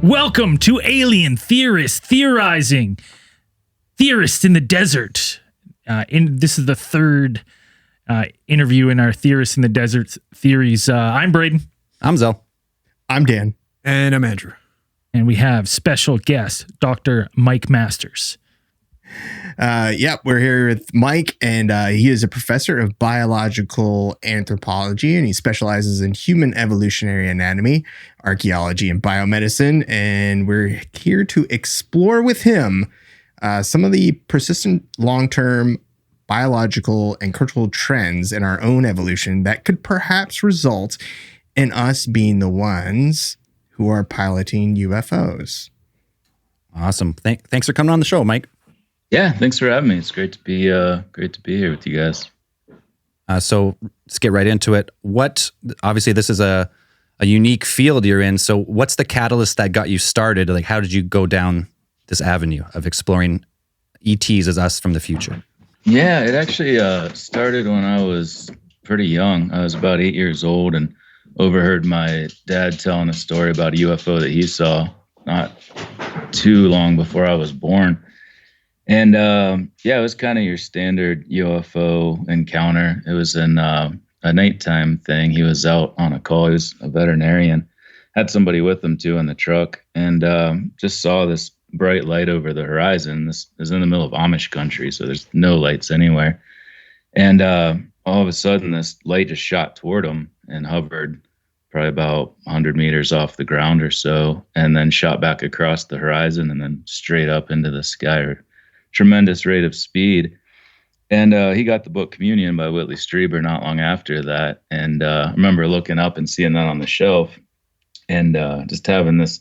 Welcome to Alien Theorists Theorizing. Theorists in the Desert. This is the third interview in our Theorists in the Desert theories. I'm Braden. I'm Zell. I'm Dan. And I'm Andrew. And we have special guest, Dr. Mike Masters. We're here with Mike, and he is a professor of biological anthropology, and he specializes in human evolutionary anatomy, archaeology, and biomedicine. And we're here to explore with him some of the persistent long-term biological and cultural trends in our own evolution that could perhaps result in us being the ones who are piloting UFOs. Awesome. Thanks for coming on the show, Mike. Yeah, thanks for having me. It's great to be here with you guys. So let's get right into it. Obviously this is a unique field you're in. So what's the catalyst that got you started? Like, how did you go down this avenue of exploring ETs as us from the future? Yeah, it actually started when I was pretty young. I was about 8 years old and overheard my dad telling a story about a UFO that he saw not too long before I was born. And it was kind of your standard UFO encounter. It was in a nighttime thing. He was out on a call. He was a veterinarian, had somebody with him too in the truck, and just saw this bright light over the horizon. This is in the middle of Amish country, so there's no lights anywhere. And all of a sudden, this light just shot toward him and hovered probably about 100 meters off the ground or so, and then shot back across the horizon and then straight up into the sky. Tremendous rate of speed. And he got the book Communion by Whitley Strieber not long after that. And I remember looking up and seeing that on the shelf and just having this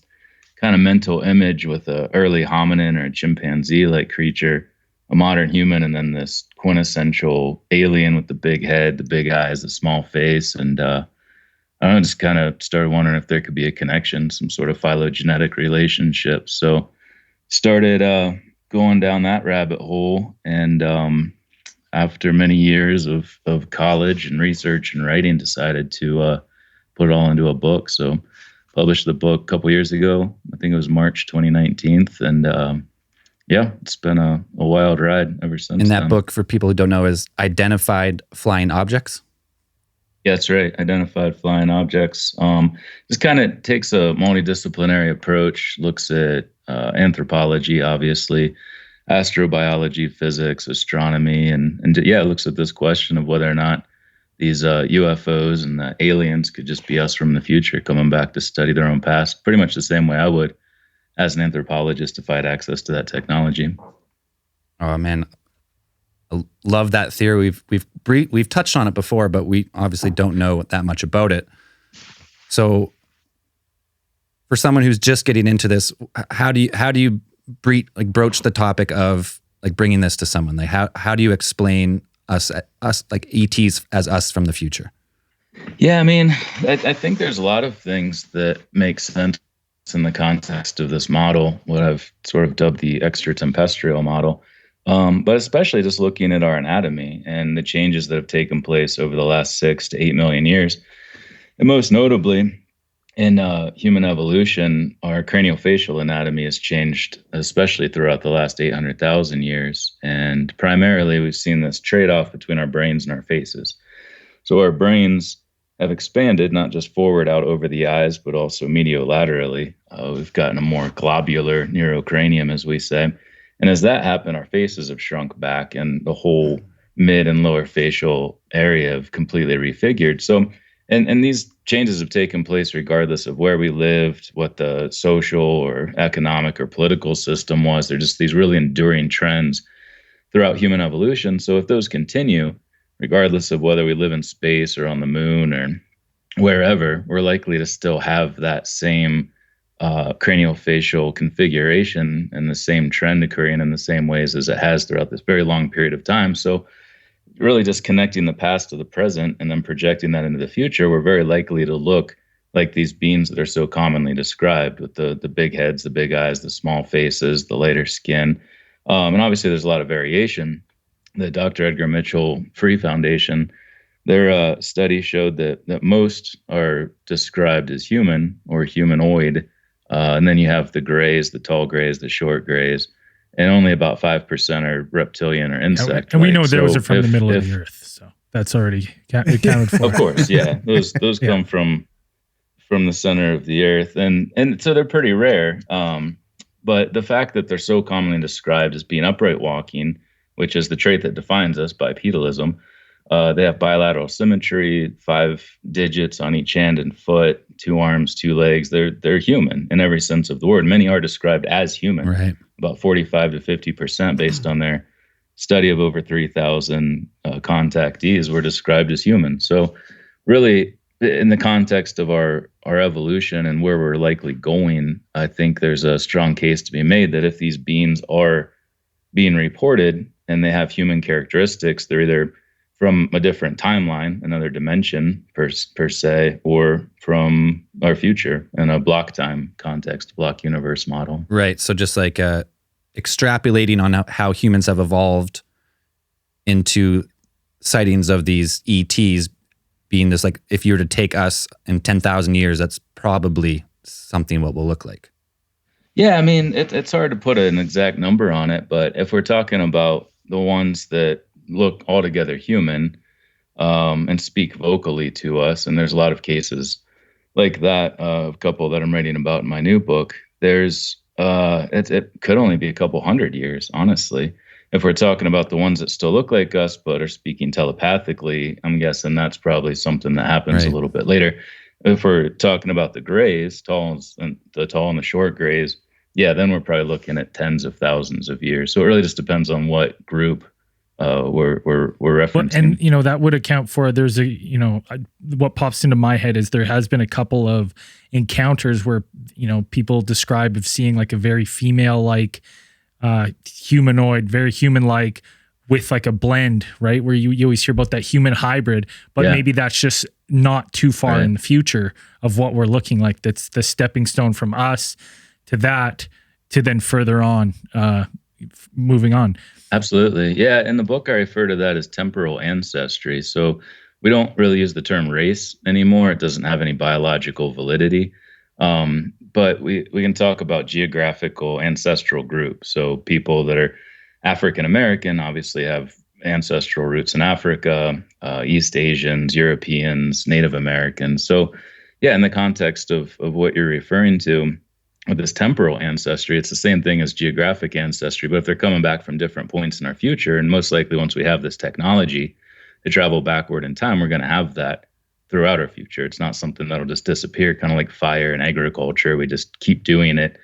kind of mental image with a early hominin or a chimpanzee-like creature, a modern human, and then this quintessential alien with the big head, the big eyes, the small face. And I don't know, just kind of started wondering if there could be a connection, some sort of phylogenetic relationship. So started going down that rabbit hole, and after many years of college and research and writing, decided to put it all into a book. So published the book a couple years ago. I think it was March 2019, and it's been a wild ride ever since. And that then. book, for people who don't know, is Identified Flying Objects? Yeah, that's right. Identified Flying Objects. This kind of takes a multidisciplinary approach, looks at anthropology, obviously, astrobiology, physics, astronomy, and it looks at this question of whether or not these UFOs and the aliens could just be us from the future coming back to study their own past, pretty much the same way I would as an anthropologist if I had access to that technology. Oh man, I love that theory. We've touched on it before, but we obviously don't know that much about it. So for someone who's just getting into this, how do you broach the topic of like bringing this to someone? Like how do you explain us like ETs as us from the future? Yeah, I mean, I think there's a lot of things that make sense in the context of this model, what I've sort of dubbed the extraterrestrial model, but especially just looking at our anatomy and the changes that have taken place over the last 6 to 8 million years, and most notably, in human evolution, our craniofacial anatomy has changed, especially throughout the last 800,000 years. And primarily, we've seen this trade-off between our brains and our faces. So our brains have expanded, not just forward out over the eyes, but also mediolaterally. We've gotten a more globular neurocranium, as we say. And as that happened, our faces have shrunk back, and the whole mid and lower facial area have completely refigured. So And these changes have taken place regardless of where we lived, what the social or economic or political system was. They're just these really enduring trends throughout human evolution. So if those continue, regardless of whether we live in space or on the moon or wherever, we're likely to still have that same craniofacial configuration and the same trend occurring in the same ways as it has throughout this very long period of time. So really just connecting the past to the present and then projecting that into the future, we're very likely to look like these beings that are so commonly described with the big heads, the big eyes, the small faces, the lighter skin. And obviously there's a lot of variation. The Dr. Edgar Mitchell Free Foundation, their study showed that most are described as human or humanoid And then you have the grays, the tall grays, the short grays, and only about 5% are reptilian or insect. And we know those are from the middle of the earth, so that's already accounted for. Of course, yeah. Those come from the center of the earth, and so they're pretty rare. But the fact that they're so commonly described as being upright walking, which is the trait that defines us, bipedalism, they have bilateral symmetry, 5 digits on each hand and foot, 2 arms, 2 legs. They're human in every sense of the word. Many are described as human, Right. About 45 to 50% based on their study of over 3,000 contactees were described as human. So really, in the context of our evolution and where we're likely going, I think there's a strong case to be made that if these beings are being reported and they have human characteristics, they're either from a different timeline, another dimension per se, or from our future in a block time context, block universe model. Right. So just like extrapolating on how humans have evolved into sightings of these ETs being this, like, if you were to take us in 10,000 years, that's probably something what will look like. Yeah, I mean, it's hard to put an exact number on it, but if we're talking about the ones that look altogether human and speak vocally to us, and there's a lot of cases like that, a couple that I'm writing about in my new book, there's it could only be a couple hundred years, honestly. If we're talking about the ones that still look like us but are speaking telepathically, I'm guessing that's probably something that happens Right. a little bit later. If we're talking about the grays, tall and the short grays, yeah, then we're probably looking at tens of thousands of years. So it really just depends on what group we're referencing. And that would account for, there's what pops into my head is there has been a couple of encounters where people describe of seeing like a very female-like humanoid, very human-like, with like a blend, right? Where you always hear about that human hybrid, but maybe that's just not too far in the future of what we're looking like. That's the stepping stone from us to that, to then further on, moving on. Absolutely. Yeah. In the book, I refer to that as temporal ancestry. So we don't really use the term race anymore. It doesn't have any biological validity. But we can talk about geographical ancestral groups. So people that are African American obviously have ancestral roots in Africa, East Asians, Europeans, Native Americans. So yeah, in the context of what you're referring to with this temporal ancestry, it's the same thing as geographic ancestry, but if they're coming back from different points in our future, and most likely once we have this technology to travel backward in time, we're going to have that throughout our future. It's not something that'll just disappear, kind of like fire and agriculture. We just keep doing it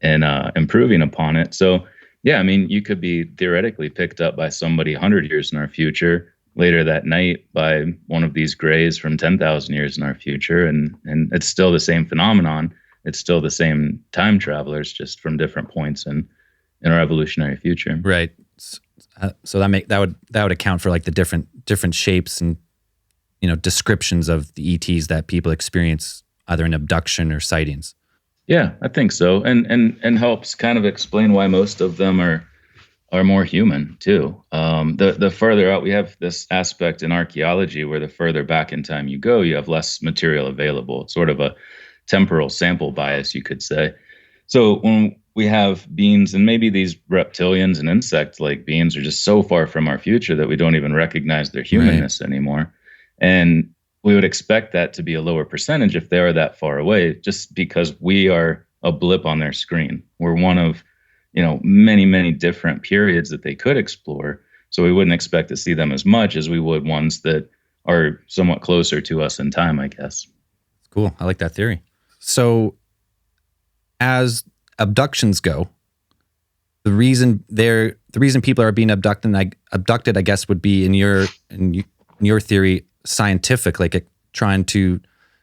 and improving upon it. So yeah, I mean, you could be theoretically picked up by somebody 100 years in our future, later that night by one of these grays from 10,000 years in our future, and it's still the same phenomenon. It's still the same time travelers, just from different points in our evolutionary future. Right. So that would account for like the different shapes and descriptions of the ETs that people experience either in abduction or sightings. Yeah, I think so, and helps kind of explain why most of them are more human too. The further out, we have this aspect in archaeology where the further back in time you go, you have less material available. It's sort of a temporal sample bias, you could say. So when we have beings, and maybe these reptilians and insect-like beings are just so far from our future that we don't even recognize their humanness anymore. And we would expect that to be a lower percentage if they are that far away, just because we are a blip on their screen. We're one of, many, many different periods that they could explore. So we wouldn't expect to see them as much as we would ones that are somewhat closer to us in time, I guess. Cool. I like that theory. So as abductions go, the reason people are being abducted, I guess, would be in your theory, scientific, like trying to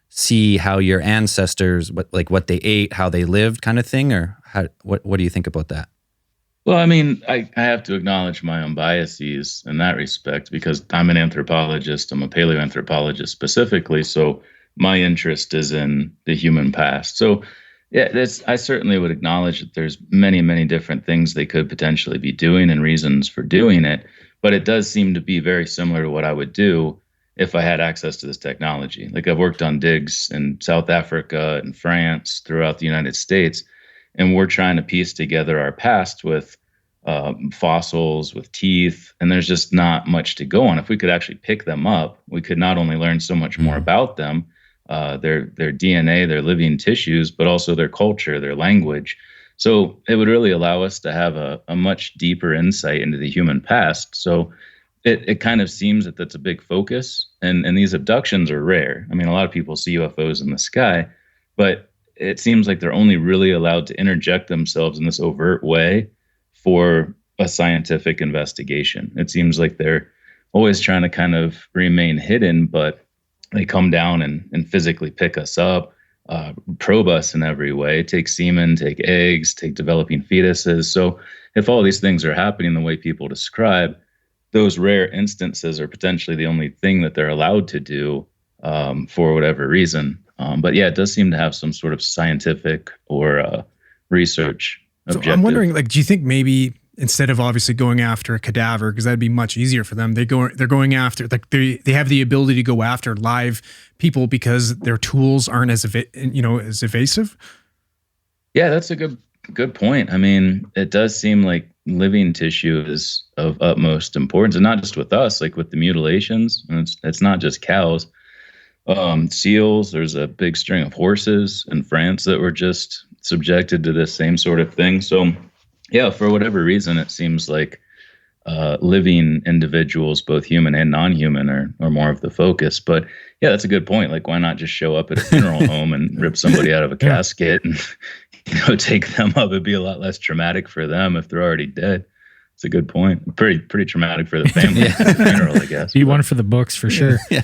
see how your ancestors, what they ate, how they lived, kind of thing, or what do you think about that? Well, I mean, I have to acknowledge my own biases in that respect, because I'm an anthropologist. I'm a paleoanthropologist specifically, so my interest is in the human past. So yeah, I certainly would acknowledge that there's many, many different things they could potentially be doing and reasons for doing it, but it does seem to be very similar to what I would do if I had access to this technology. Like I've worked on digs in South Africa and France, throughout the United States, and we're trying to piece together our past with fossils, with teeth, and there's just not much to go on. If we could actually pick them up, we could not only learn so much more about them, their DNA, their living tissues, but also their culture, their language. So it would really allow us to have a much deeper insight into the human past. So it kind of seems that that's a big focus, and these abductions are rare. I mean, a lot of people see UFOs in the sky, but it seems like they're only really allowed to interject themselves in this overt way for a scientific investigation. It seems like they're always trying to kind of remain hidden, but they come down and physically pick us up, probe us in every way, take semen, take eggs, take developing fetuses. So if all these things are happening the way people describe, those rare instances are potentially the only thing that they're allowed to do for whatever reason. But yeah, it does seem to have some sort of scientific or research objective. So I'm wondering, like, do you think maybe instead of obviously going after a cadaver, because that'd be much easier for them, they're going after, like, they have the ability to go after live people because their tools aren't as as evasive? Yeah, that's a good point. I mean, it does seem like living tissue is of utmost importance, and not just with us, like with the mutilations. And it's not just cows. Seals, there's a big string of horses in France that were just subjected to this same sort of thing. So yeah, for whatever reason, it seems like living individuals, both human and non-human, are more of the focus. But yeah, that's a good point. Like, why not just show up at a funeral home and rip somebody out of a casket and take them up? It'd be a lot less traumatic for them if they're already dead. It's a good point. Pretty traumatic for the family. Funeral, I guess. Be one for the books for sure. Yeah.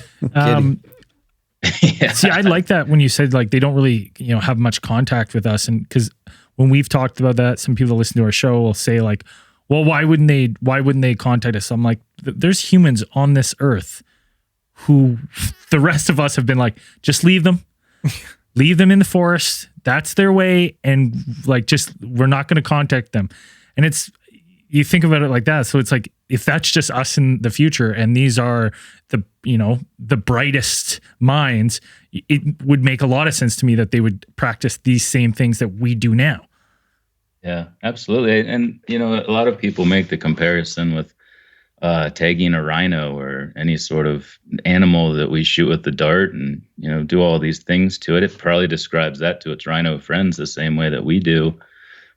Yeah. See, I like that when you said like they don't really, have much contact with us, and because when we've talked about that, some people that listen to our show will say like, well, why wouldn't they contact us? I'm like, there's humans on this earth who the rest of us have been like, just leave them in the forest. That's their way. And like, we're not going to contact them. And you think about it like that. So it's like, if that's just us in the future and these are the brightest minds, it would make a lot of sense to me that they would practice these same things that we do now. Yeah, absolutely. And, a lot of people make the comparison with tagging a rhino or any sort of animal that we shoot with the dart and, do all these things to it. It probably describes that to its rhino friends the same way that we do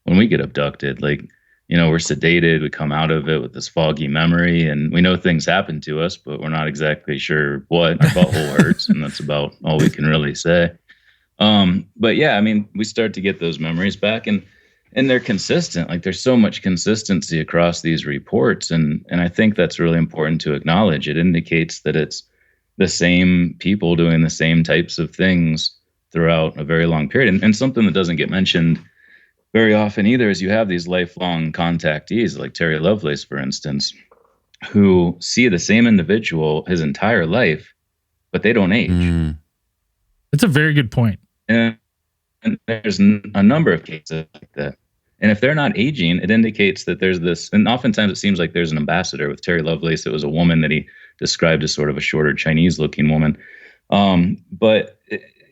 when we get abducted. Like, we're sedated, we come out of it with this foggy memory, and we know things happen to us, but we're not exactly sure what. Our butthole hurts, and that's about all we can really say. But yeah, I mean, we start to get those memories back, and they're consistent. Like, there's so much consistency across these reports, and I think that's really important to acknowledge. It indicates that it's the same people doing the same types of things throughout a very long period. And something that doesn't get mentioned very often either is you have these lifelong contactees, like Terry Lovelace, for instance, who see the same individual his entire life, but they don't age. That's a very good point. And there's a number of cases like that. And if they're not aging, it indicates that there's this, and oftentimes it seems like there's an ambassador. With Terry Lovelace, it was a woman that he described as sort of a shorter Chinese-looking woman. But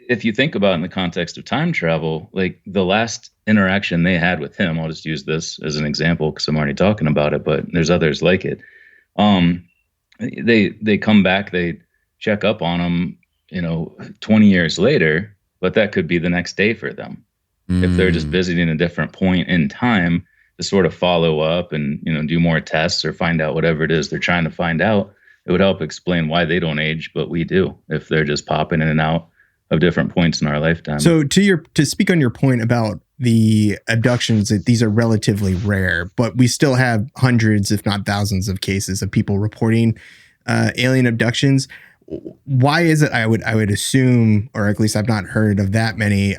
if you think about it in the context of time travel, like the last interaction they had with him, I'll just use this as an example because I'm already talking about it, but there's others like it. They come back, they check up on him, 20 years later, but that could be the next day for them. If they're just visiting a different point in time to sort of follow up and, do more tests or find out whatever it is they're trying to find out, it would help explain why they don't age, but we do, if they're just popping in and out of different points in our lifetime. So to speak on your point about the abductions, that these are relatively rare, but we still have hundreds, if not thousands, of cases of people reporting alien abductions. Why is it? I would assume, or at least I've not heard of that many.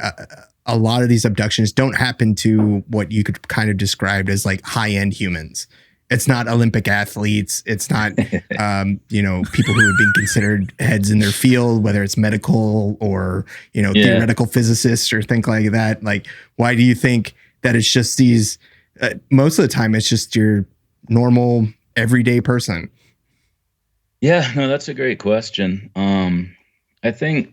A lot of these abductions don't happen to what you could kind of describe as like high-end humans. It's not Olympic athletes. It's not, people who would be considered heads in their field, whether it's medical or, theoretical physicists or things like that. Like, why do you think that it's just these, most of the time, it's just your normal everyday person? Yeah, no, that's a great question. I think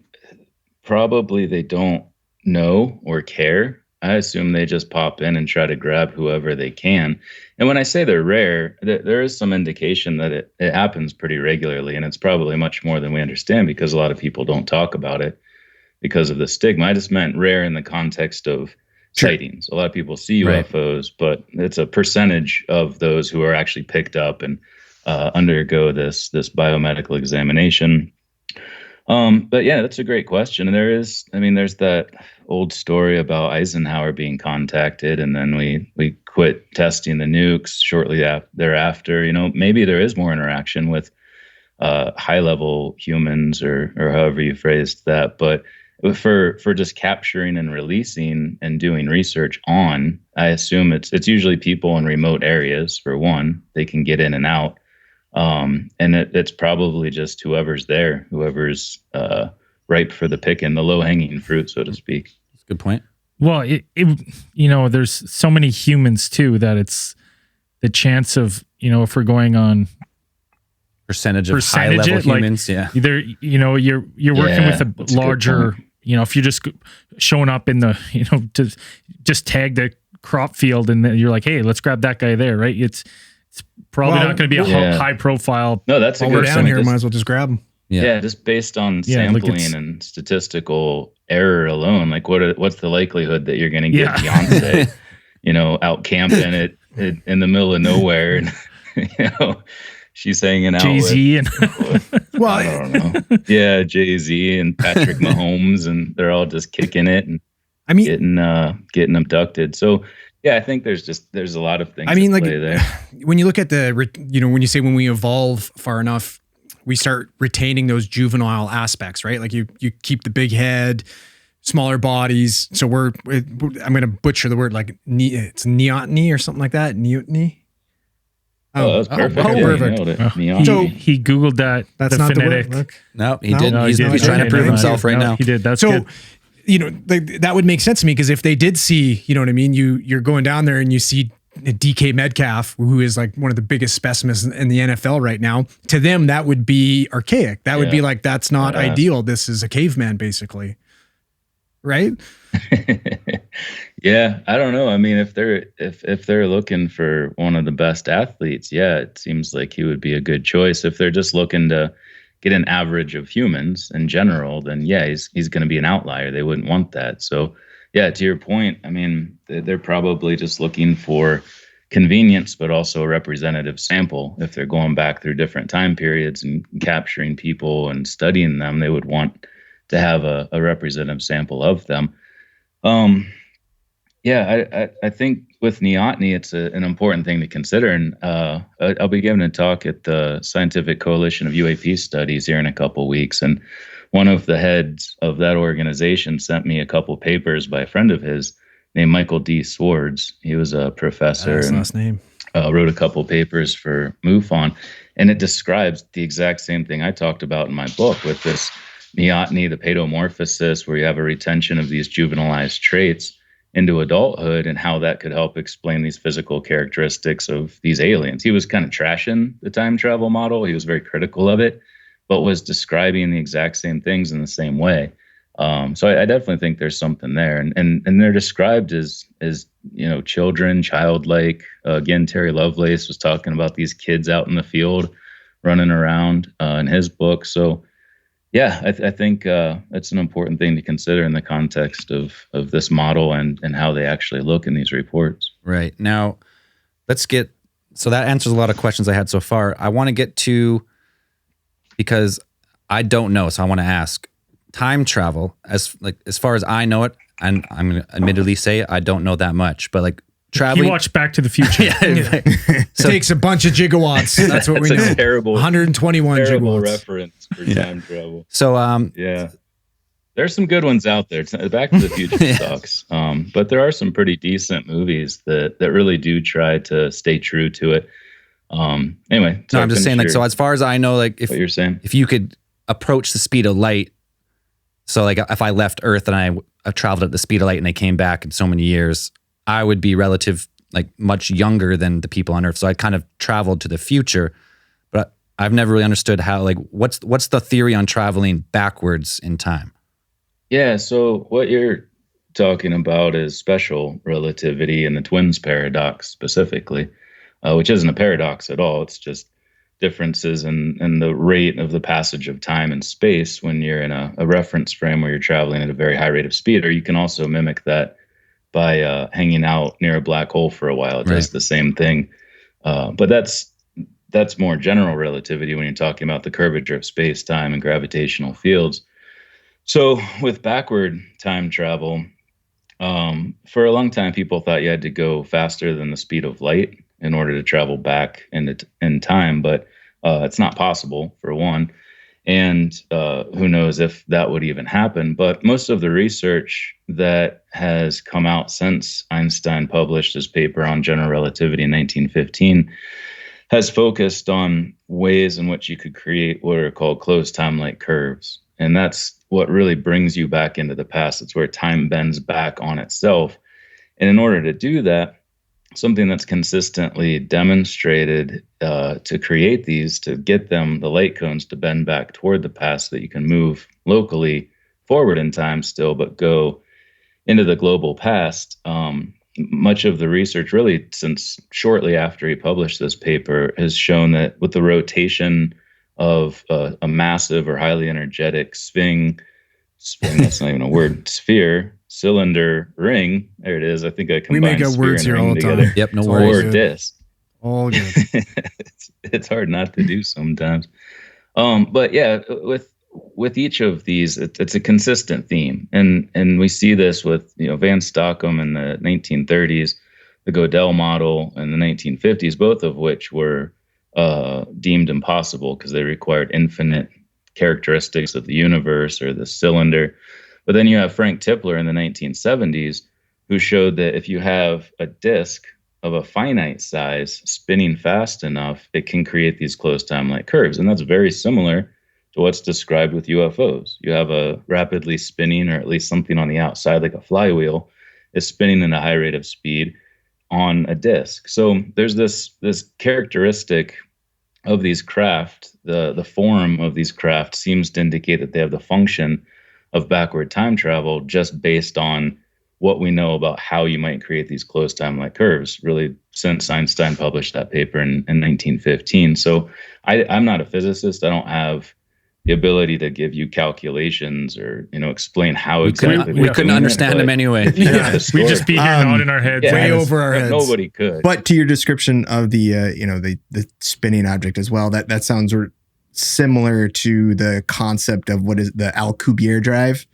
probably they don't know or care. I assume they just pop in and try to grab whoever they can. And when I say they're rare, there is some indication that it happens pretty regularly. And it's probably much more than we understand because a lot of people don't talk about it because of the stigma. I just meant rare in the context of Sure. sightings. A lot of people see Right. UFOs, but it's a percentage of those who are actually picked up and undergo this biomedical examination. But yeah, that's a great question. And there's that old story about Eisenhower being contacted, and then we quit testing the nukes shortly thereafter. Maybe there is more interaction with high level humans, or however you phrased that. But for just capturing and releasing and doing research on, I assume it's usually people in remote areas. For one, they can get in and out. And it's probably just whoever's there, whoever's ripe for the picking, the low hanging fruit, so to speak. That's a good point. Well, there's so many humans too that it's the chance of, if we're going on Percentage of high percentage, level like, humans. Yeah. either, you're working Yeah, with a that's a good larger, point. if you're just showing up in the, to just tag the crop field and then you're like, hey, let's grab that guy there, right? It's probably Well, not going to be a yeah. high profile. No, that's a While good we're down point. here, Just- might as well just grab them. Yeah. Yeah, just based on Yeah, like sampling it's- and statistical error alone, like what's the likelihood that you're going to get Yeah. Beyonce, out camping it in the middle of nowhere, and she's hanging out Jay-Z and Well, I don't know, yeah, Jay-Z and Patrick Mahomes, and they're all just kicking it and I mean, getting abducted. So yeah, I think there's a lot of things. I mean, at like play there. when you look at when you say when we evolve far enough, we start retaining those juvenile aspects, right? Like you keep the big head, smaller bodies. So I'm going to butcher the word, like it's neoteny or something like that. Neoteny. Oh, that was perfect. oh, Yeah, you perfect. nailed it. Oh, Neon. So- he Googled that. That's the not phonetic. the word. Look. No, he No? did. No, He's, he he's did. trying to Okay, prove no, himself right No, now. He did. That's So, good. that would make sense to me because if they did see, you know what I mean, you're going down there and you see DK Metcalf, who is like one of the biggest specimens in the NFL right now. To them, that would be archaic. That would be Yeah. like, that's not Badass. ideal. This is a caveman, basically. Right? Yeah, I don't know. I mean, if they're looking for one of the best athletes, yeah, it seems like he would be a good choice. If they're just looking to get an average of humans in general, then yeah, he's going to be an outlier. They wouldn't want that. So yeah, to your point, I mean, they're probably just looking for convenience, but also a representative sample. If they're going back through different time periods and capturing people and studying them, they would want to have a representative sample of them. Yeah, I think with neoteny, it's an important thing to consider. And I'll be giving a talk at the Scientific Coalition of UAP Studies here in a couple weeks. And one of the heads of that organization sent me a couple papers by a friend of his named Michael D. Swords. He was a professor That's and last name. wrote a couple papers for MUFON. And it describes the exact same thing I talked about in my book with this neoteny, the paedomorphosis, where you have a retention of these juvenilized traits into adulthood and how that could help explain these physical characteristics of these aliens. He was kind of trashing the time travel model. He was very critical of it, but was describing the exact same things in the same way. So I definitely think there's something there. And they're described as children, childlike. Again, Terry Lovelace was talking about these kids out in the field running around in his book. So yeah, I think it's an important thing to consider in the context of this model and how they actually look in these reports. Right. Now, so that answers a lot of questions I had so far. I want to get to, because I don't know, so I want to ask, time travel, as far as I know it, and I'm going to admittedly say I don't know that much, but like He traveling. watched Back to the Future. So- Takes a bunch of gigawatts. That's what we That's know. a terrible 121 terrible gigawatts. reference for time travel. So, Yeah. There's some good ones out there. Back to the Future Yeah. sucks. But there are some pretty decent movies that really do try to stay true to it. Anyway. no, I'm just saying, like, so as far as I know, like, what you're saying. if you could approach the speed of light, so like if I left Earth and I traveled at the speed of light and I came back in so many years, I would be much younger than the people on Earth. So I kind of traveled to the future. But I've never really understood how, like, what's the theory on traveling backwards in time? Yeah, so what you're talking about is special relativity and the twins paradox specifically, which isn't a paradox at all. It's just differences in the rate of the passage of time and space when you're in a reference frame where you're traveling at a very high rate of speed. Or you can also mimic that by hanging out near a black hole for a while. It does the same thing. But that's more general relativity when you're talking about the curvature of space, time, and gravitational fields. So with backward time travel, for a long time, people thought you had to go faster than the speed of light in order to travel back in time, but it's not possible, for one. And who knows if that would even happen. But most of the research that has come out since Einstein published his paper on general relativity in 1915 has focused on ways in which you could create what are called closed time-like curves. And that's what really brings you back into the past. It's where time bends back on itself. And in order to do that, something that's consistently demonstrated to create these, to get them, the light cones, to bend back toward the past so that you can move locally forward in time still, but go into the global past. Much of the research, really since shortly after he published this paper, has shown that with the rotation of a massive or highly energetic sphere, that's not even a word, sphere, cylinder, ring, there it is. I think I combined we make up sphere words and here ring all the together. time. Yep, no It's worries. Or disc. All good. It's hard not to do sometimes. But yeah, with each of these, it's a consistent theme, and we see this with Van Stockham in the 1930s, the Gödel model in the 1950s, both of which were deemed impossible because they required infinite characteristics of the universe or the cylinder. But then you have Frank Tipler in the 1970s, who showed that if you have a disk of a finite size spinning fast enough, it can create these closed time-like curves. And that's very similar to what's described with UFOs. You have a rapidly spinning, or at least something on the outside, like a flywheel, is spinning at a high rate of speed on a disk. So there's this characteristic of these craft. The form of these craft seems to indicate that they have the function of backward time travel, just based on what we know about how you might create these closed time-like curves, really since Einstein published that paper in 1915. So I'm not a physicist. I don't have the ability to give you calculations or explain how exactly we couldn't understand them anyway. Yeah, we'd just be here nodding our heads. Way over our heads. Nobody could. But to your description of the the spinning object as well, that sounds similar to the concept of what is the Alcubierre drive,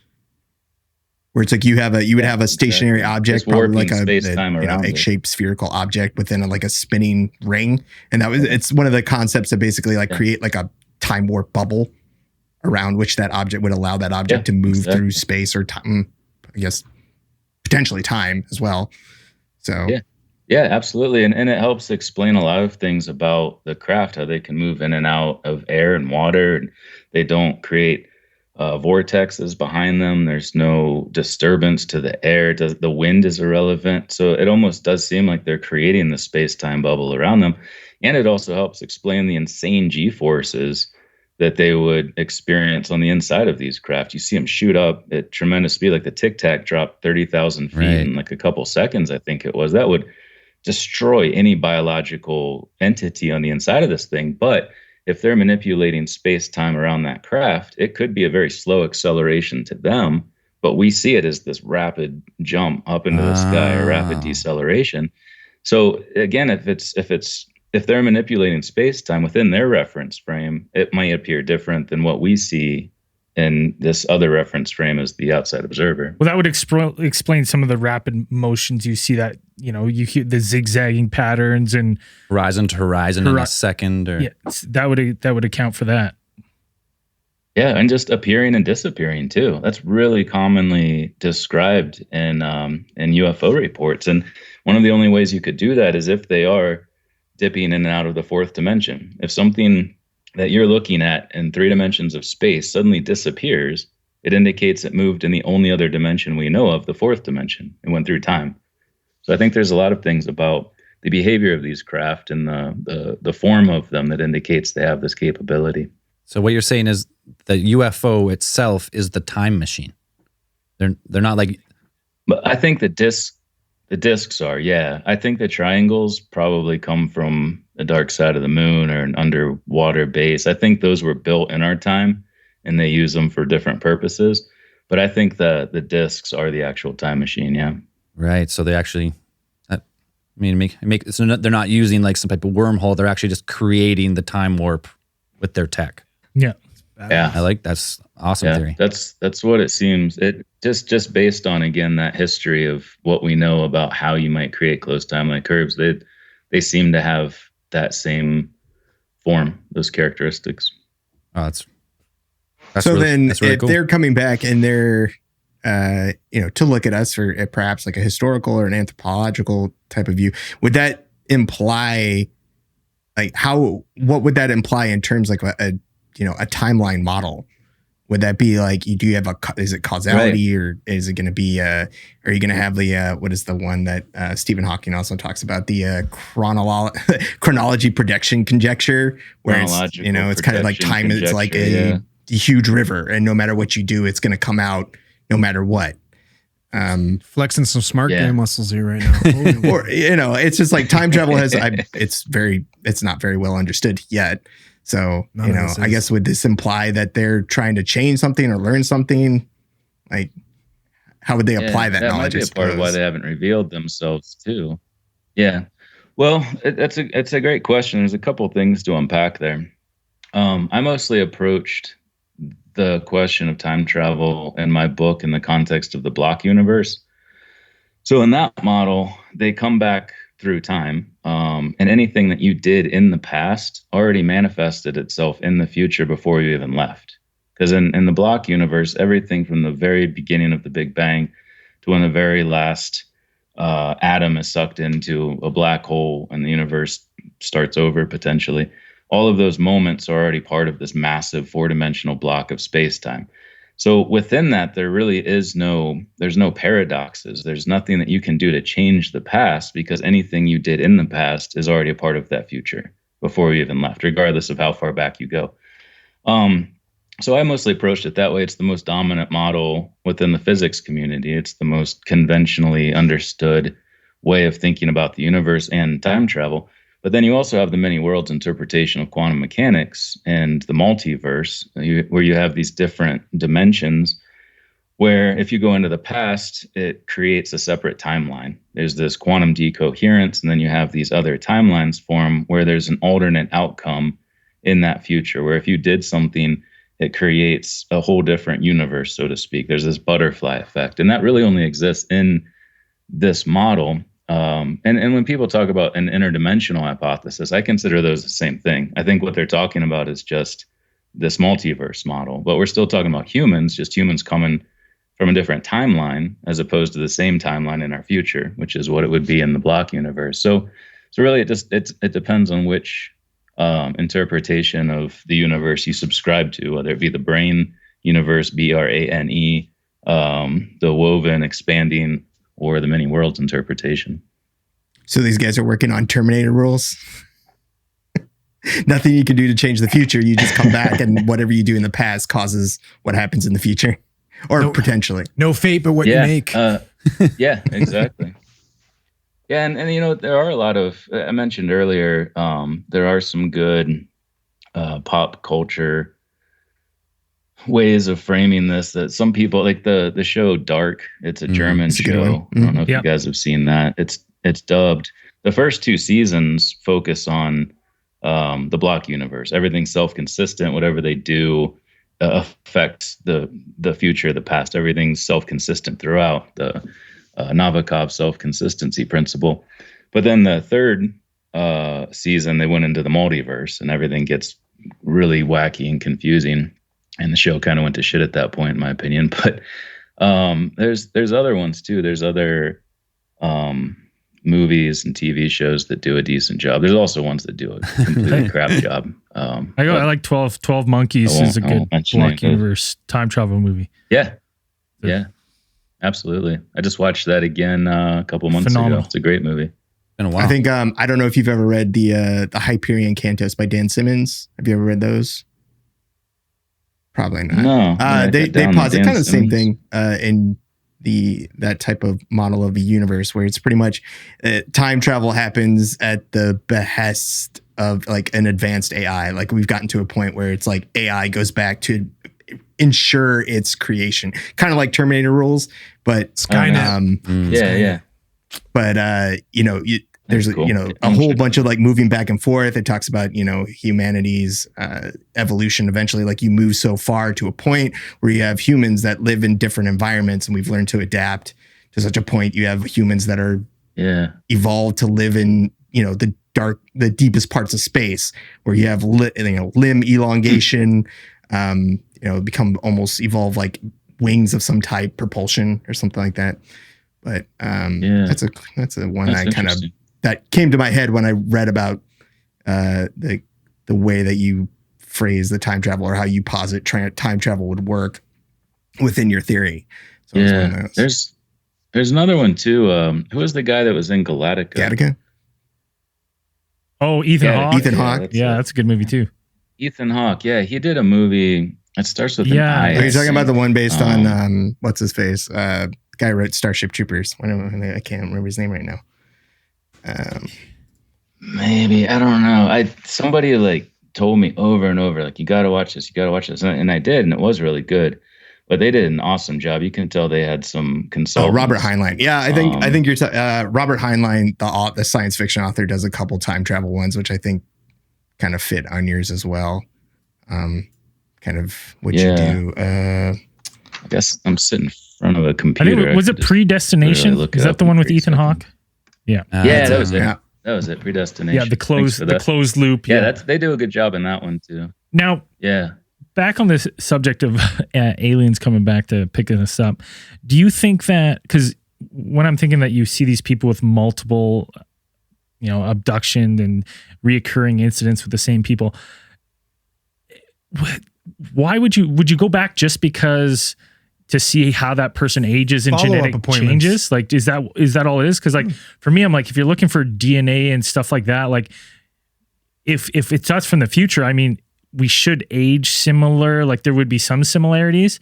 where it's like you would have a stationary object, probably like a egg-shaped spherical object within a spinning ring, and it's one of the concepts that basically create like a time warp bubble around which that object would allow that object to move through space or time, I guess potentially time as well. So yeah, absolutely. And it helps explain a lot of things about the craft, how they can move in and out of air and water, and they don't create vortexes behind them. There's no disturbance to the air. The wind is irrelevant. So it almost does seem like they're creating the space-time bubble around them. And it also helps explain the insane G-forces that they would experience on the inside of these craft. You see them shoot up at tremendous speed, like the Tic Tac dropped 30,000 feet in like a couple seconds, I think it was. That would destroy any biological entity on the inside of this thing. But if they're manipulating space-time around that craft, it could be a very slow acceleration to them, but we see it as this rapid jump up into the sky, or rapid deceleration. So again, if they're manipulating space-time within their reference frame, it might appear different than what we see in this other reference frame as the outside observer. Well, that would explain some of the rapid motions you see, that you hear the zigzagging patterns and horizon to horizon in a second. Or that would account for that. Yeah, and just appearing and disappearing too. That's really commonly described in UFO reports. And one of the only ways you could do that is if they are dipping in and out of the fourth dimension. If something that you're looking at in 3 dimensions of space suddenly disappears, it indicates it moved in the only other dimension we know of, the fourth dimension. It went through time. So I think there's a lot of things about the behavior of these craft and the form of them that indicates they have this capability. So what you're saying is the UFO itself is the time machine. They're not like. But I think the discs are, yeah. I think the triangles probably come from the dark side of the moon or an underwater base. I think those were built in our time and they use them for different purposes. But I think the discs are the actual time machine, yeah. Right. So they actually, I mean, so they're not using like some type of wormhole. They're actually just creating the time warp with their tech. Yeah. Yeah. I like that's awesome theory. That's what it seems. It just based on, again, that history of what we know about how you might create closed timeline curves, they seem to have that same form, those characteristics. Oh, that's so really, then that's really if cool. they're coming back and they're to look at us for perhaps like a historical or an anthropological type of view, would that imply like what would that imply in terms like a timeline model? Would that be like, do you have is it causality, right, or is it going to be, are you going to have the, what is the one that Stephen Hawking also talks about, the chronology prediction conjecture, where it's, it's kind of like time, it's like a huge river, and no matter what you do, it's going to come out no matter what. Flexing some smart guy muscles here right now. Or, it's just like time travel it's not very well understood yet. So, I guess would this imply that they're trying to change something or learn something? Like, how would they apply that knowledge? That might be a part of why they haven't revealed themselves too. Yeah. Well, it's a great question. There's a couple of things to unpack there. I mostly approached the question of time travel in my book in the context of the block universe. So in that model, they come back through time, and anything that you did in the past already manifested itself in the future before you even left. Because in the block universe, everything from the very beginning of the Big Bang to when the very last atom is sucked into a black hole and the universe starts over potentially, all of those moments are already part of this massive four-dimensional block of space-time. So within that, there really there's no paradoxes. There's nothing that you can do to change the past, because anything you did in the past is already a part of that future before you even left, regardless of how far back you go. So I mostly approached it that way. It's the most dominant model within the physics community. It's the most conventionally understood way of thinking about the universe and time travel. But then you also have the many worlds interpretation of quantum mechanics and the multiverse, where you have these different dimensions, where if you go into the past, it creates a separate timeline. There's this quantum decoherence, and then you have these other timelines form where there's an alternate outcome in that future, where if you did something, it creates a whole different universe, so to speak. There's this butterfly effect, and that really only exists in this model. And when people talk about an interdimensional hypothesis, I consider those the same thing. I think what they're talking about is just this multiverse model, but we're still talking about humans, just humans coming from a different timeline as opposed to the same timeline in our future, which is what it would be in the block universe. So really it depends on which interpretation of the universe you subscribe to, whether it be the brain universe, BRANE, the woven, expanding, or the many worlds interpretation. So these guys are working on Terminator rules. Nothing you can do to change the future. You just come back, and whatever you do in the past causes what happens in the future, or potentially. No fate but what you make. Yeah, exactly. Yeah, and there are a lot of, I mentioned earlier, there are some good pop culture ways of framing this, that some people like the show Dark. It's a German show. I don't know if you guys have seen that. It's dubbed. The first two seasons focus on the block universe. Everything's self-consistent. Whatever they do affects the future, the past. Everything's self-consistent throughout, the Nabokov self-consistency principle. But then the third season, they went into the multiverse, and everything gets really wacky and confusing. And the show kind of went to shit at that point, in my opinion. But there's other ones too. There's other movies and TV shows that do a decent job. There's also ones that do a completely crap job. I like 12 Monkeys is a good block universe time travel movie. Yeah. Yeah, absolutely. I just watched that again a couple months ago. It's a great movie. Been a while. I think I don't know if you've ever read the Hyperion Cantos by Dan Simmons. Have you ever read those? Probably not. No. They posit kind of the same thing in that type of model of the universe where it's pretty much time travel happens at the behest of like an advanced AI. Like we've gotten to a point where it's like AI goes back to ensure its creation, kind of like Terminator rules, but Skynet. Yeah. But there's cool. A whole bunch of like moving back and forth. It talks about humanity's evolution. Eventually, like you move so far to a point where you have humans that live in different environments, and we've learned to adapt to such a point. You have humans that are evolved to live in the deepest parts of space, where you have limb elongation, become almost evolve like wings of some type, propulsion or something like that. But that's a one I kind of that came to my head when I read about the way that you phrase the time travel or how you posit time travel would work within your theory. So there's another one too. Who was the guy that was in Galactica? Gattaca? Oh, Ethan Hawke. Ethan Hawke. That's a good movie too. Ethan Hawke. Yeah, he did a movie. It starts with an I. Are you talking about the one based on what's his face? Guy who wrote Starship Troopers. I can't remember his name right now. Maybe, I don't know. Somebody like told me over and over, like, you got to watch this, and I did, and it was really good. But they did an awesome job. You can tell they had some consultants. Oh, Robert Heinlein. Yeah, I think you're Robert Heinlein, the science fiction author, does a couple time travel ones, which I think kind of fit on yours as well. Kind of what you do. I guess I'm sitting in front of a computer. I think, was it Predestination? Really is that the one with Ethan Hawke? Yeah. That was it. Yeah. That was it. Predestination. Yeah, the closed loop. Yeah, they do a good job in that one too. Now, back on this subject of aliens coming back to picking us up, do you think that, because when I'm thinking that you see these people with multiple, abduction and reoccurring incidents with the same people, why would you go back just because to see how that person ages and genetic changes? Like, is that all it is? Because like for me, I'm like, if you're looking for DNA and stuff like that, like if it's us from the future, I mean, we should age similar. Like there would be some similarities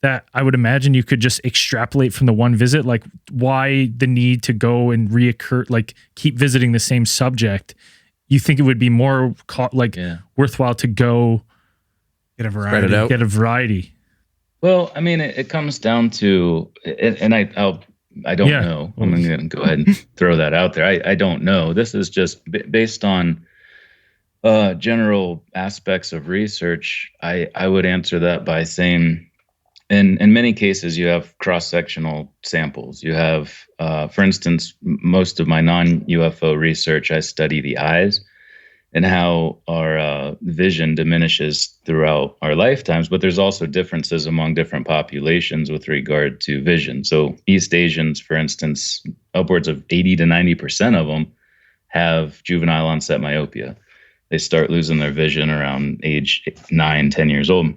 that I would imagine you could just extrapolate from the one visit. Like why the need to go and like keep visiting the same subject? You think it would be more worthwhile to go get a variety? Well, I mean, it comes down to, and I don't know. I'm going to go ahead and throw that out there. I don't know. This is just based on general aspects of research. I would answer that by saying, in many cases, you have cross-sectional samples. You have, for instance, most of my non-UFO research, I study the eyes and how our vision diminishes throughout our lifetimes, but there's also differences among different populations with regard to vision. So East Asians, for instance, upwards of 80 to 90% of them have juvenile onset myopia. They start losing their vision around age 9, 10 years old.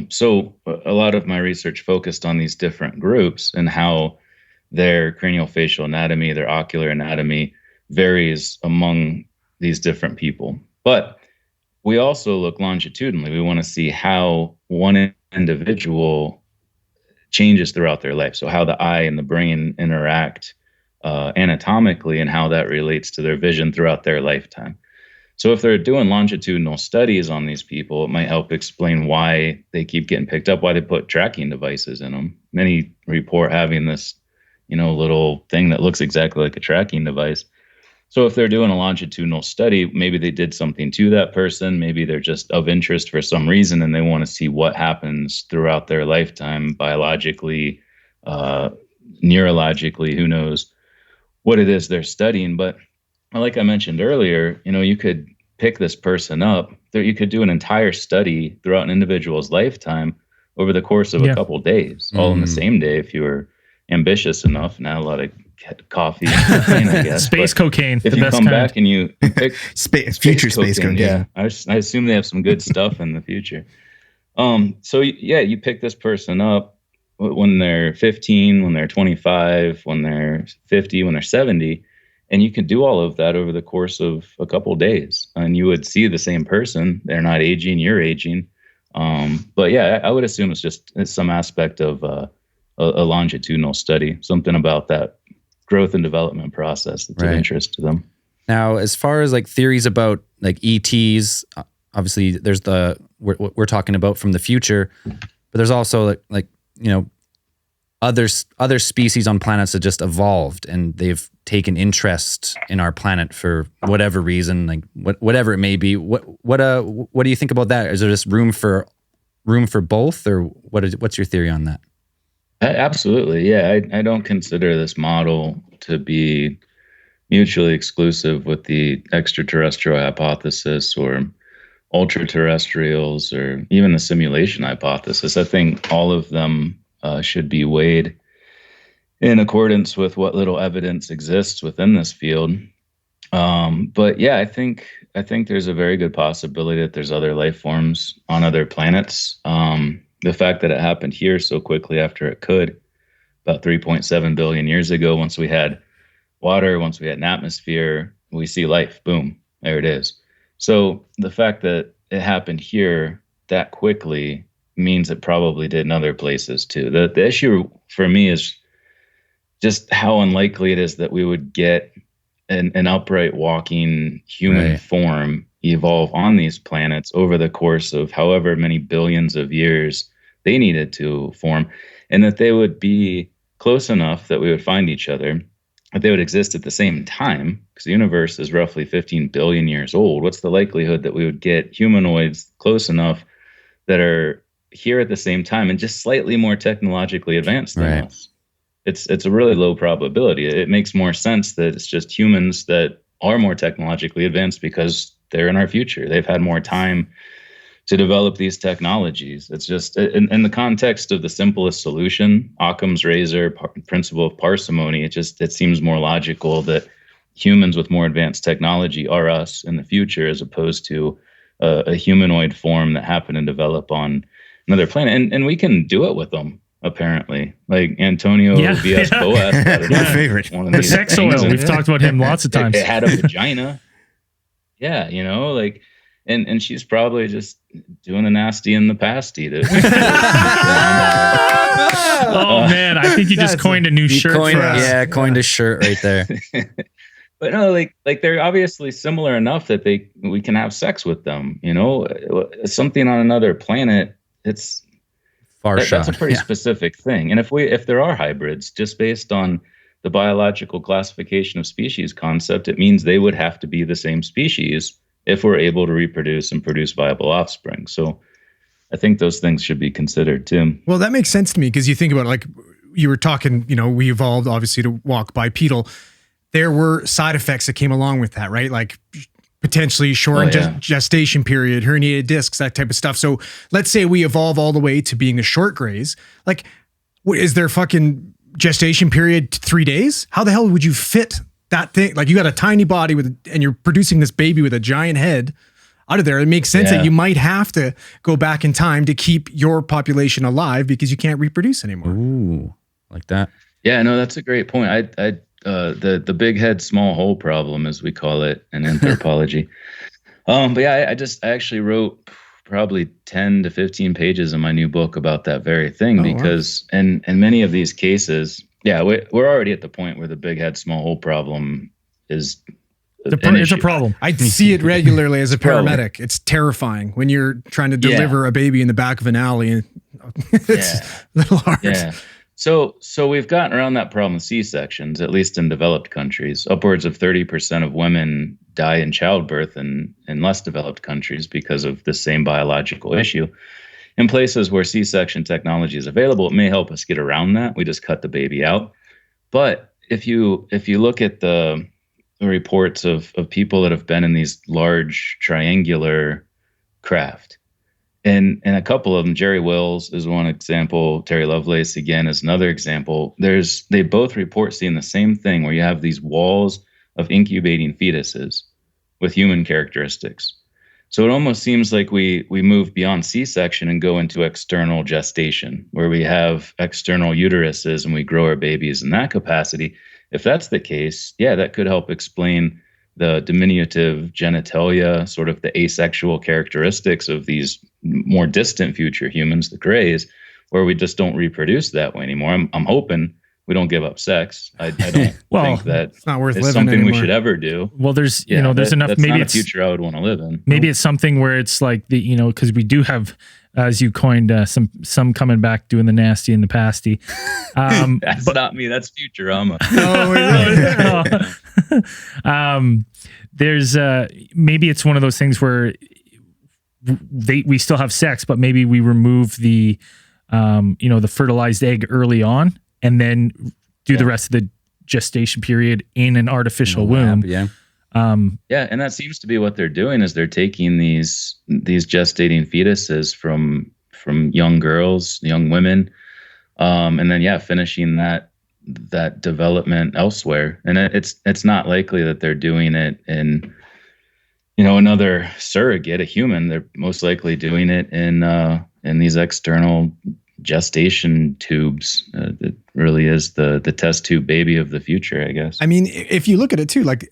So a lot of my research focused on these different groups and how their craniofacial anatomy, their ocular anatomy varies among these different people. But we also look longitudinally. We want to see how one individual changes throughout their life. So how the eye and the brain interact anatomically and how that relates to their vision throughout their lifetime. So if they're doing longitudinal studies on these people, it might help explain why they keep getting picked up, why they put tracking devices in them. Many report having this, little thing that looks exactly like a tracking device. So if they're doing a longitudinal study, maybe they did something to that person. Maybe they're just of interest for some reason, and they want to see what happens throughout their lifetime, biologically, neurologically, who knows what it is they're studying. But like I mentioned earlier, you could pick this person up. You could do an entire study throughout an individual's lifetime over the course of a couple of days, all in the same day if you were ambitious enough and had a lot of coffee and cocaine, I guess. Space cocaine. If you come back and you pick future space cocaine. Yeah. I assume they have some good stuff in the future. So you pick this person up when they're 15, when they're 25, when they're 50, when they're 70, And you can do all of that over the course of a couple of days, and you would see the same person. They're not aging, you're aging. But yeah, I would assume it's some aspect of a longitudinal study, something about that growth and development process that's of interest to them. Now, as far as like theories about like ETs, obviously there's what we're talking about from the future, but there's also like other species on planets that just evolved and they've taken interest in our planet for whatever reason, like whatever it may be. What do you think about that? Is there just room for both, or what's your theory on that? Absolutely, yeah. I don't consider this model to be mutually exclusive with the extraterrestrial hypothesis or ultra-terrestrials or even the simulation hypothesis. I think all of them should be weighed in accordance with what little evidence exists within this field. But yeah, I think there's a very good possibility that there's other life forms on other planets. The fact that it happened here so quickly after it could, about 3.7 billion years ago, once we had water, once we had an atmosphere, we see life. Boom, there it is. So the fact that it happened here that quickly means it probably did in other places too. The issue for me is just how unlikely it is that we would get an upright walking human form evolve on these planets over the course of however many billions of years they needed to form, and that they would be close enough that we would find each other, that they would exist at the same time, because the universe is roughly 15 billion years old. What's the likelihood that we would get humanoids close enough that are here at the same time and just slightly more technologically advanced than us? It's a really low probability. It makes more sense that it's just humans that are more technologically advanced because they're in our future. They've had more time to develop these technologies. It's just in the context of the simplest solution, Occam's razor, principle of parsimony, it seems more logical that humans with more advanced technology are us in the future, as opposed to a humanoid form that happened to develop on another planet. And we can do it with them, apparently. Like Antonio V.S. Boas. My favorite. The sex oil. We've talked about him lots of times. It had a vagina. Yeah, like, and she's probably just doing the nasty and the pasty. Oh man, I think you just coined a new shirt for us. Yeah, coined a shirt right there. But no, like they're obviously similar enough that we can have sex with them. Something on another planet. It's that's a pretty specific thing. And if there are hybrids, just based on the biological classification of species concept, it means they would have to be the same species if we're able to reproduce and produce viable offspring. So I think those things should be considered too. Well, that makes sense to me, because you think about it, like you were talking, we evolved obviously to walk bipedal. There were side effects that came along with that, right? Like potentially short gestation period, herniated discs, that type of stuff. So let's say we evolve all the way to being a short grays. Like, is there fucking gestation period 3 days? How the hell would you fit that thing? Like, you got a tiny body and you're producing this baby with a giant head out of there. It makes sense that you might have to go back in time to keep your population alive because you can't reproduce anymore. Ooh, like that. Yeah, no, that's a great point. The big head, small hole problem, as we call it in anthropology. But yeah, I actually wrote probably 10 to 15 pages in my new book about that very thing, because in many of these cases, we're already at the point where the big head, small hole problem is it's a problem. I see it regularly as a paramedic. It's terrifying when you're trying to deliver a baby in the back of an alley, and it's a little hard. Yeah. So we've gotten around that problem with C-sections, at least in developed countries. Upwards of 30% of women die in childbirth in less developed countries because of the same biological issue. In places where C-section technology is available, it may help us get around that. We just cut the baby out. But if you look at the reports of people that have been in these large triangular craft, and a couple of them, Jerry Wells is one example, Terry Lovelace again is another example. They both report seeing the same thing, where you have these walls of incubating fetuses with human characteristics. So it almost seems like we move beyond C-section and go into external gestation, where we have external uteruses and we grow our babies in that capacity. if that's the case, yeah, that could help explain the diminutive genitalia, sort of the asexual characteristics of these more distant future humans, the grays, where we just don't reproduce that way anymore. I'm hoping we don't give up sex. I don't Well, think that It's not worth it's living something anymore. we should ever do. Well, there's Yeah, there's enough. That's Maybe not a it's future I would want to live in. maybe it's something where it's like because we do have, as you coined, some coming back doing the nasty and the pasty. That's not me. That's Futurama. There's maybe it's one of those things where we still have sex, but maybe we remove the the fertilized egg early on, and then do the rest of the gestation period in an artificial womb. Yeah. Yeah, and that seems to be what they're doing, is they're taking these gestating fetuses from young girls, young women, and then finishing that development elsewhere. And it's not likely that they're doing it in another surrogate, a human. They're most likely doing it in these external gestation tubes. It really is the test tube baby of the future, I guess. I mean, if you look at it too, like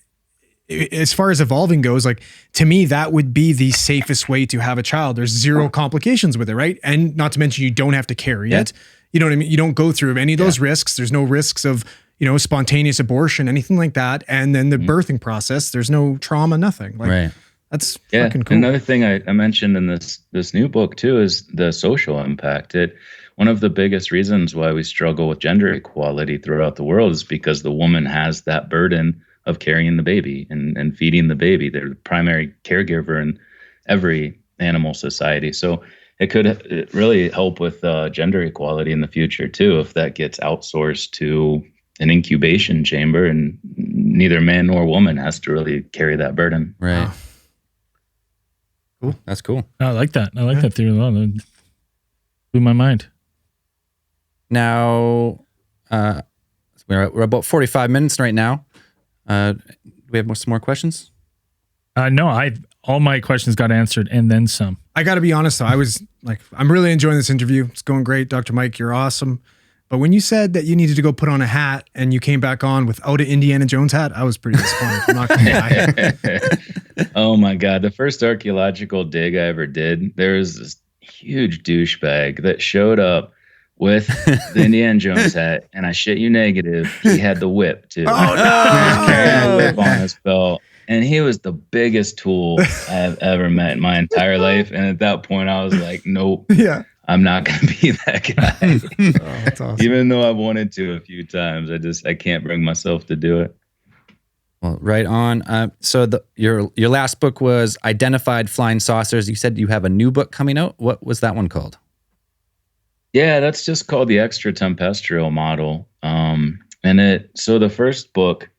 as far as evolving goes, like to me, that would be the safest way to have a child. There's zero complications with it, right? And not to mention, you don't have to carry it. You know what I mean? You don't go through any of those risks. There's no risks of, spontaneous abortion, anything like that. And then the birthing process, there's no trauma, nothing. Like, Right. That's fucking cool. Another thing I mentioned in this new book too is the social impact. One of the biggest reasons why we struggle with gender equality throughout the world is because the woman has that burden of carrying the baby and feeding the baby. They're the primary caregiver in every animal society. So it could really help with gender equality in the future too, if that gets outsourced to an incubation chamber and neither man nor woman has to really carry that burden. Right. Wow. Cool. That's cool. I like that. I like that theory a lot. It blew my mind. Now, we're about 45 minutes right now. Do we have some more questions? No, all my questions got answered and then some. I got to be honest though. I'm really enjoying this interview. It's going great. Dr. Mike, you're awesome. But when you said that you needed to go put on a hat and you came back on without an Indiana Jones hat, I was pretty disappointed. I'm not going to lie. Oh my God. The first archaeological dig I ever did, there was this huge douchebag that showed up with the Indiana Jones hat, and I shit you negative, he had the whip too. Oh, no! He was carrying a whip on his belt, and he was the biggest tool I've ever met in my entire life. And at that point, I was like, nope. Yeah. I'm not going to be that guy. Oh, that's awesome. Even though I've wanted to a few times, I can't bring myself to do it. Well, right on. So your last book was Identified Flying Saucers. You said you have a new book coming out. What was that one called? Yeah, that's just called the extratempestrial model. So the first book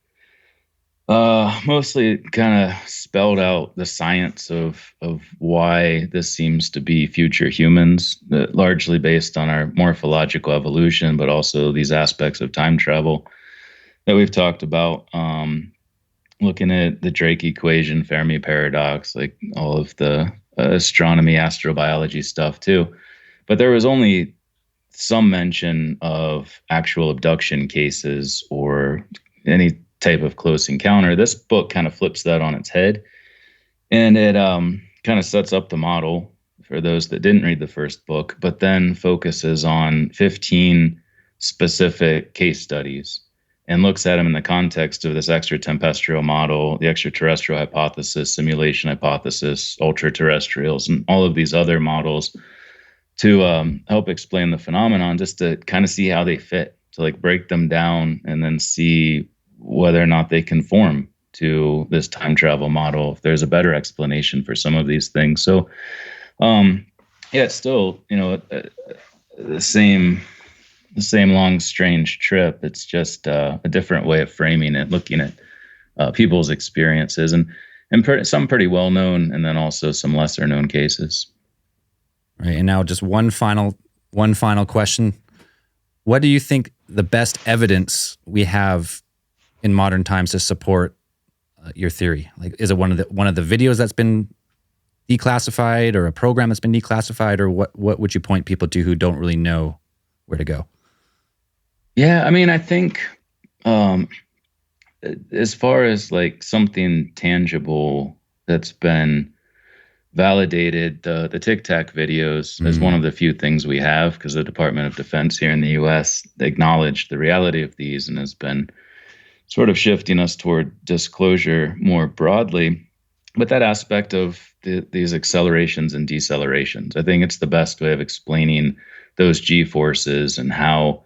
mostly kind of spelled out the science of why this seems to be future humans, largely based on our morphological evolution, but also these aspects of time travel that we've talked about. Looking at the Drake equation, Fermi paradox, like all of the astronomy, astrobiology stuff too. But there was only some mention of actual abduction cases or any type of close encounter. This book kind of flips that on its head, and it kind of sets up the model for those that didn't read the first book, but then focuses on 15 specific case studies and looks at them in the context of this extratempestrial model, the extraterrestrial hypothesis, simulation hypothesis, ultra-terrestrials, and all of these other models to help explain the phenomenon, just to kind of see how they fit, to like break them down and then see whether or not they conform to this time travel model, if there's a better explanation for some of these things. So, it's still, the same long, strange trip. It's just a different way of framing it, looking at people's experiences and some pretty well known, and then also some lesser known cases. Right. And now just one final question. What do you think the best evidence we have in modern times to support your theory? Like, is it one of the videos that's been declassified, or a program that's been declassified, or what would you point people to who don't really know where to go? Yeah, I mean, I think as far as like something tangible that's been validated, the Tic Tac videos is one of the few things we have, because the Department of Defense here in the U.S. acknowledged the reality of these and has been sort of shifting us toward disclosure more broadly. But that aspect of these accelerations and decelerations, I think it's the best way of explaining those G-forces and how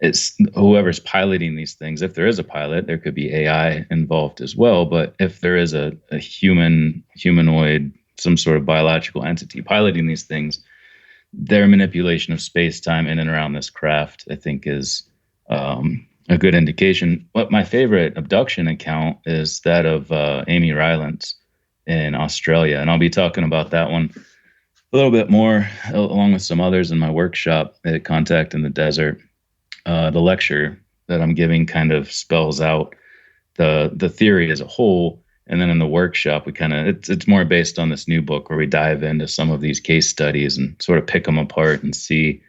it's whoever's piloting these things. If there is a pilot, there could be AI involved as well. But if there is a humanoid, some sort of biological entity piloting these things, their manipulation of space-time in and around this craft, I think, is a good indication. But my favorite abduction account is that of Amy Rylance in Australia. And I'll be talking about that one a little bit more, along with some others in my workshop at Contact in the Desert. The lecture that I'm giving kind of spells out the theory as a whole. And then in the workshop, we kind of, it's more based on this new book where we dive into some of these case studies and sort of pick them apart and see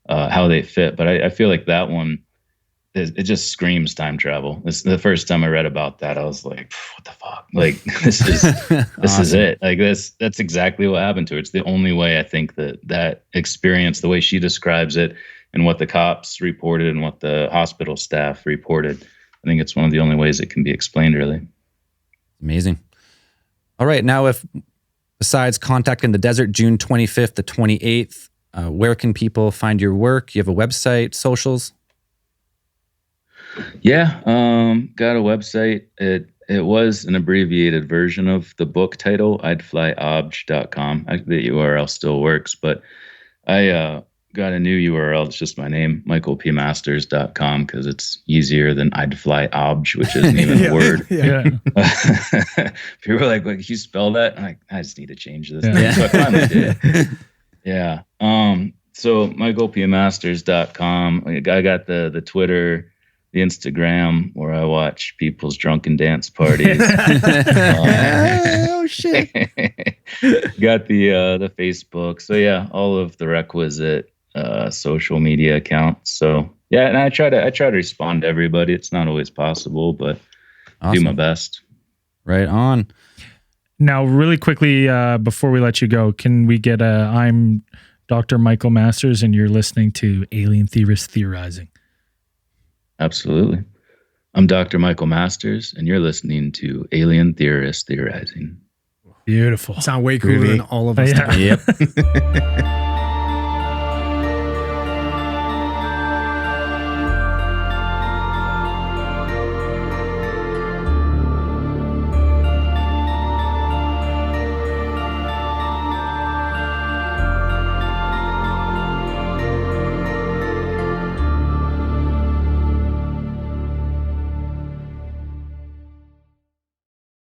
how they fit. But I feel like that one, it just screams time travel. It's the first time I read about that, I was like, what the fuck? Like, this is it. Like, that's exactly what happened to her. It's the only way I think that experience, the way she describes it and what the cops reported and what the hospital staff reported, I think it's one of the only ways it can be explained, really. Amazing. All right. Now, if besides Contact in the Desert, June 25th to 28th, where can people find your work? You have a website, socials? Yeah, got a website. It was an abbreviated version of the book title, idflyobj.com. The URL still works, but I got a new URL. It's just my name, michaelpmasters.com, because it's easier than idflyobj, which isn't even a word. People are like, can you spell that? I'm like, I just need to change this. Yeah. So I finally did. Yeah. So michaelpmasters.com. I got the Twitter, the Instagram, where I watch people's drunken dance parties. Oh shit! Got the Facebook. So yeah, all of the requisite social media accounts. So yeah, and I try to respond to everybody. It's not always possible, but do my best. Right on. Now, really quickly, before we let you go, can we get I'm Dr. Michael Masters, and you're listening to Alien Theorists Theorizing. Absolutely. I'm Dr. Michael Masters, and you're listening to Alien Theorists Theorizing. Beautiful. Sound way cooler than all of us. Yeah. Yep.